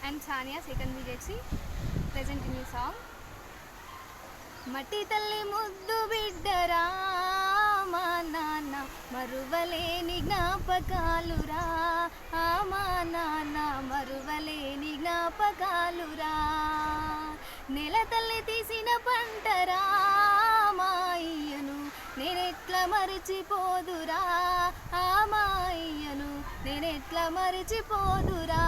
I'm Sania, second BJC, presenting you song. మట్టి తల్లి ముద్దు బిడ్డరా మా నాన్న మరువలేని జ్ఞాపకాలురా మా నాన్న మరువలేని జ్ఞాపకాలురా నెల తల్లి తీసిన పంటరా మా అయ్యను నేనెట్లా మరిచిపోదురా మా అయ్యను నేనెట్లా మరిచిపోదురా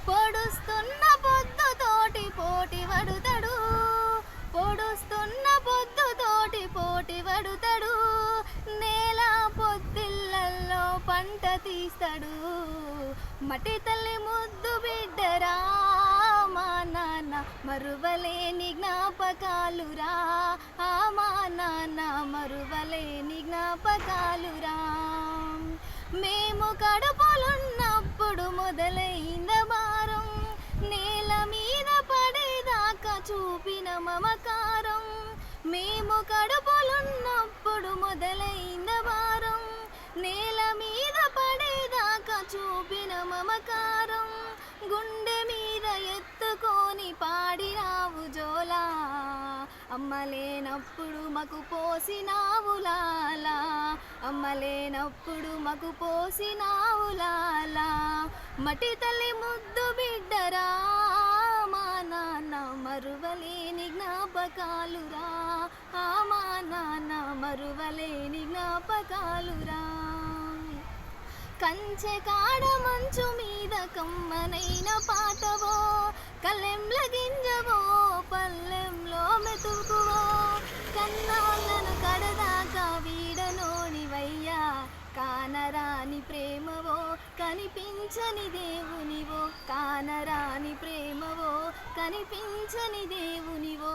పొడుస్తున్న పొద్దుతోటి పోటీ పడుతాడు పొడుస్తున్న పొద్దుతోటి పోటీ పడుతాడు నేల పొద్దిళ్ళల్లో పంట తీస్తాడు మట్టి తల్లి ముద్దు బిడ్డరా మా నాన్న మరువలేని జ్ఞాపకాలురా మా నాన్న మరువలేని జ్ఞాపకాలురా మేము కడుపులున్నప్పుడు మొదలైంద భారం నేల మీద పడేదాకా చూపిన మమకారం మేము కడుపులున్నప్పుడు మొదలైంద భారం నేల మీద పడేదాకా చూపిన మమకారం గుండె మీద ఎత్తుకొని పాడినావు జోలా అమ్మలేనప్పుడు మకు పోసినావు లాలా అమ్మలేనప్పుడు మకు పోసినావు లాలా మట్టి తల్లి ముద్దు బిడ్డరా మా నాన్న మరువలేని జ్ఞాపకాలురా మా నాన్న మరువలేని జ్ఞాపకాలురా కంచె కాడ మంచు మీద కమ్మనైన పాటవో కళ్ళెంల గింజవో పల్లెంలో మెతుకువో కన్నాళ్ళను కడదాకా వీడనోనివయ్యా కానరాని ప్రేమవో కనిపించని దేవునివో కానరాని ప్రేమవో కనిపించని దేవునివో